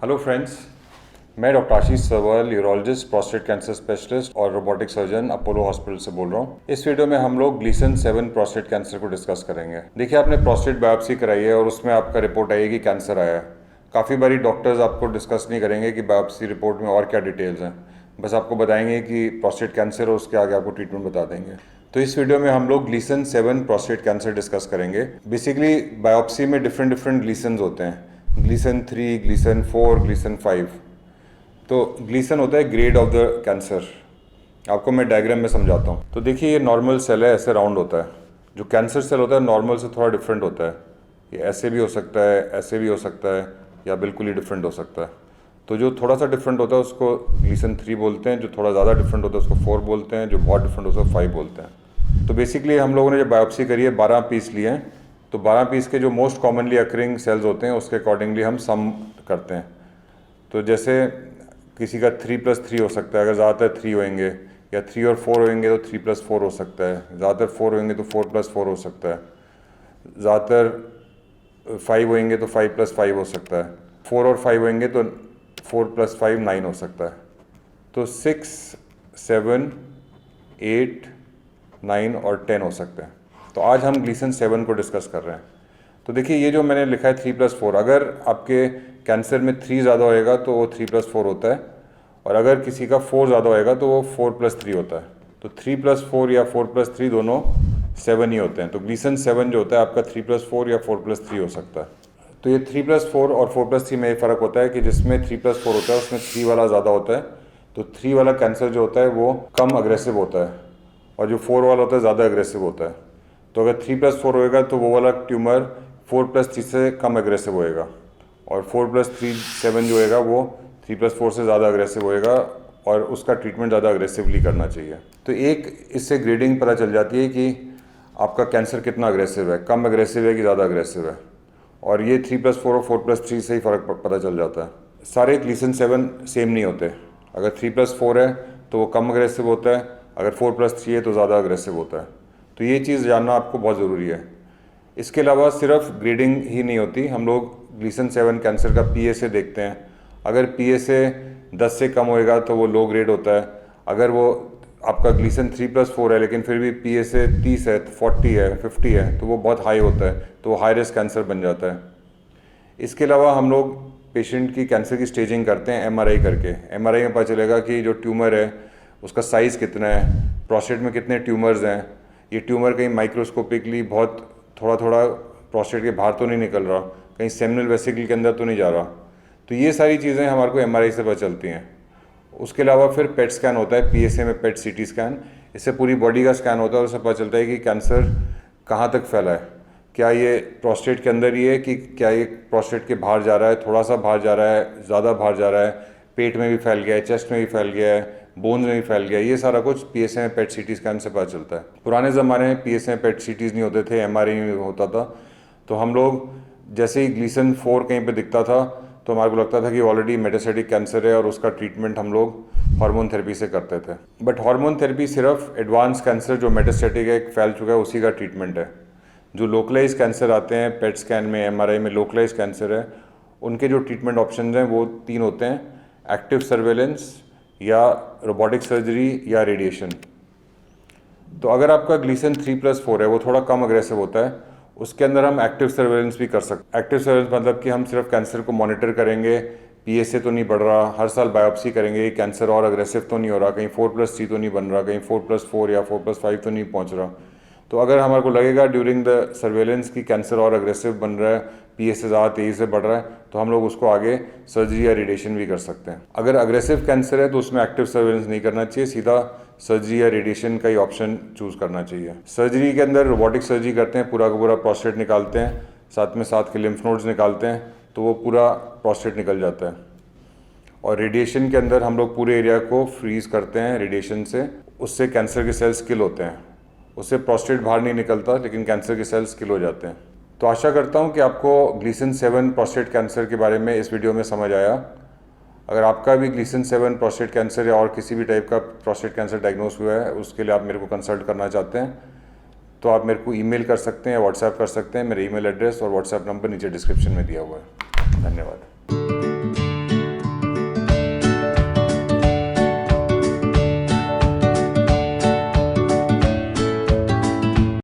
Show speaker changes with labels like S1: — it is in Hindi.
S1: हेलो फ्रेंड्स, मैं डॉक्टर आशीष सवाल, यूरोलॉजिस्ट, प्रोस्टेट कैंसर स्पेशलिस्ट और रोबोटिक सर्जन अपोलो हॉस्पिटल से बोल रहा हूँ। इस वीडियो में हम लोग ग्लीसन 7 प्रोस्टेट कैंसर को डिस्कस करेंगे। देखिए, आपने प्रोस्टेट बायोप्सी कराई है और उसमें आपका रिपोर्ट आई है कि कैंसर आया है। काफ़ी बारी डॉक्टर्स आपको डिस्कस नहीं करेंगे कि बायोप्सी रिपोर्ट में और क्या डिटेल्स हैं, बस आपको बताएंगे कि प्रोस्टेट कैंसर और उसके आगे आपको ट्रीटमेंट बता देंगे। तो इस वीडियो में हम लोग ग्लीसन 7 प्रोस्टेट कैंसर डिस्कस करेंगे। बेसिकली बायोप्सी में डिफरेंट ग्लीसन्स होते हैं, ग्लीसन 3, ग्लीसन 4, ग्लीसन 5। तो ग्लीसन होता है ग्रेड ऑफ द कैंसर। आपको मैं डायग्राम में समझाता हूँ। तो देखिए, ये नॉर्मल सेल है, ऐसे राउंड होता है। जो कैंसर सेल होता है नॉर्मल से थोड़ा डिफरेंट होता है। ये ऐसे भी हो सकता है, ऐसे भी हो सकता है, या बिल्कुल ही डिफरेंट हो सकता है। तो जो थोड़ा सा डिफरेंट होता है उसको ग्लीसन 3 बोलते हैं, जो थोड़ा ज़्यादा डिफरेंट होता है उसको 4 बोलते हैं, जो बहुत डिफरेंट होता है उसको 5 बोलते हैं। तो बेसिकली हम लोगों ने जब बायोप्सी करी है 12 पीस लिए हैं, तो 12 पीस के जो मोस्ट कॉमनली अकरिंग सेल्स होते हैं उसके अकॉर्डिंगली हम सम करते हैं। तो जैसे किसी का 3+3 हो सकता है, अगर ज़्यादातर 3 होंगे, या 3 और 4 होंगे तो 3+4 हो सकता है, ज़्यादातर 4 होंगे तो 4+4 हो सकता है, ज़्यादातर 5 होंगे तो 5+5 हो सकता है, 4 और 5 होंगे तो 4+5 9 हो सकता है। तो 6, 7, 8, 9 और 10 हो सकते हैं। तो आज हम ग्लीसन 7 को डिस्कस कर रहे हैं। तो देखिए, ये जो मैंने लिखा है 3+4, अगर आपके कैंसर में 3 ज़्यादा होएगा तो वो 3+4 होता है, और अगर किसी का 4 ज़्यादा होएगा तो वो 4+3 होता है। तो 3+4 या 4+3 दोनों 7 ही होते हैं। तो ग्लीसन 7 जो होता है आपका 3+4 या 4+3 हो सकता है। तो ये 3+4 और 4+3 में ये फ़र्क होता है कि जिसमें 3+4 होता है उसमें 3 वाला ज़्यादा होता है। तो 3 वाला कैंसर जो होता है वो कम अग्रेसिव होता है, और जो 4 वाला होता है ज़्यादा अग्रेसिव होता है। तो अगर 3+4 होएगा तो वो वाला ट्यूमर 4+3 से कम एग्रेसिव होएगा, और 4+3 7 जो होएगा वो 3+4 से ज़्यादा अग्रेसिव होएगा, और उसका ट्रीटमेंट ज़्यादा अग्रेसिवली करना चाहिए। तो एक इससे ग्रेडिंग पता चल जाती है कि आपका कैंसर कितना अग्रेसिव है, कम अग्रेसिव है कि ज़्यादा अग्रेसिव है, और ये 3+4 और 4+3 से ही फ़र्क पता चल जाता है। सारे ग्लीसन 7 सेम नहीं होते। अगर 3+4 है तो वो कम अग्रेसिव होता है, अगर 4+3 है तो ज़्यादा अग्रेसिव होता है। तो ये चीज़ जानना आपको बहुत ज़रूरी है। इसके अलावा सिर्फ ग्रेडिंग ही नहीं होती, हम लोग ग्लीसन 7 कैंसर का PSA देखते हैं। अगर PSA 10 से कम होएगा तो वो लो ग्रेड होता है। अगर वो आपका ग्लीसन 3+4 है लेकिन फिर भी PSA 30 है, 40 है, 50 है, तो वो बहुत हाई होता है, तो वो हाई रिस्क कैंसर बन जाता है। इसके अलावा हम लोग पेशेंट की कैंसर की स्टेजिंग करते हैं MRI करके। MRI में पता चलेगा कि जो ट्यूमर है उसका साइज़ कितना है, प्रोस्टेट में कितने ट्यूमर्स हैं, ये ट्यूमर कहीं माइक्रोस्कोपिकली बहुत थोड़ा प्रोस्टेट के बाहर तो नहीं निकल रहा, कहीं सेमिनल वेसिकल के अंदर तो नहीं जा रहा। तो ये सारी चीज़ें हमारे को MRI से पता चलती हैं। उसके अलावा फिर पेट स्कैन होता है, PSA में पेट CT स्कैन। इससे पूरी बॉडी का स्कैन होता है और उससे पता चलता है कि कैंसर कहाँ तक फैला है। क्या ये प्रोस्टेट के अंदर ही है, कि क्या ये प्रोस्टेट के बाहर जा रहा है, थोड़ा सा बाहर जा रहा है, ज़्यादा बाहर जा रहा है, पेट में भी फैल गया है, चेस्ट में भी फैल गया है, बोन्स में भी फैल गया है। ये सारा कुछ PSA में पेट CT स्कैन से पता चलता है। पुराने ज़माने में PSA में पेट CTs नहीं होते थे, MRI नहीं होता था। तो हम लोग जैसे ही ग्लीसन 4 कहीं पे दिखता था तो हमारे को लगता था कि ऑलरेडी मेटास्टेटिक कैंसर है, और उसका ट्रीटमेंट हम लोग हार्मोन थेरेपी से करते थे। बट हार्मोन थेरेपी सिर्फ एडवांस कैंसर जो मेटास्टेटिक है, फैल चुका है, उसी का ट्रीटमेंट है। जो लोकलाइज कैंसर आते हैं पेट स्कैन में, MRI में लोकलाइज कैंसर है, उनके जो ट्रीटमेंट ऑप्शन हैं वो 3 होते हैं: एक्टिव सर्वेलेंस, या रोबोटिक सर्जरी, या रेडिएशन। तो अगर आपका ग्लीसन 3+4 है, वो थोड़ा कम अग्रेसिव होता है, उसके अंदर हम एक्टिव सर्वेलेंस भी कर सकते हैं। एक्टिव सर्वेलेंस मतलब कि हम सिर्फ कैंसर को मॉनिटर करेंगे, PSA तो नहीं बढ़ रहा, हर साल बायोप्सी करेंगे, कैंसर और अग्रेसिव तो नहीं हो रहा, कहीं 4+3 तो नहीं बन रहा, कहीं 4+4 या 4+5 तो नहीं पहुंच रहा। तो अगर हमारे को लगेगा ड्यूरिंग द सर्वेलेंस कि कैंसर और अग्रेसिव बन रहा है, PSA ज़्यादा तेज़ी से बढ़ रहा है, तो हम लोग उसको आगे सर्जरी या रेडिएशन भी कर सकते हैं। अगर अग्रेसिव कैंसर है तो उसमें एक्टिव सर्वेलेंस नहीं करना चाहिए, सीधा सर्जरी या रेडिएशन का ही ऑप्शन चूज़ करना चाहिए। सर्जरी के अंदर रोबोटिक सर्जरी करते हैं, पूरा का पूरा प्रोस्टेट निकालते हैं, साथ में साथ के लिम्फ नोड्स निकालते हैं, तो वो पूरा प्रोस्टेट निकल जाता है। और रेडिएशन के अंदर हम लोग पूरे एरिया को फ्रीज करते हैं रेडिएशन से, उससे कैंसर के सेल्स किल होते हैं। उससे प्रोस्टेट बाहर नहीं निकलता, लेकिन कैंसर के सेल्स किल हो जाते हैं। तो आशा करता हूँ कि आपको ग्लीसन 7 प्रोस्टेट कैंसर के बारे में इस वीडियो में समझ आया। अगर आपका भी ग्लीसन 7 प्रोस्टेट कैंसर या और किसी भी टाइप का प्रोस्टेट कैंसर डायग्नोस हुआ है, उसके लिए आप मेरे को कंसल्ट करना चाहते हैं, तो आप मेरे को ईमेल कर सकते हैं या व्हाट्सएप कर सकते हैं। मेरा ईमेल एड्रेस और व्हाट्सएप नंबर नीचे डिस्क्रिप्शन में दिया हुआ है। धन्यवाद।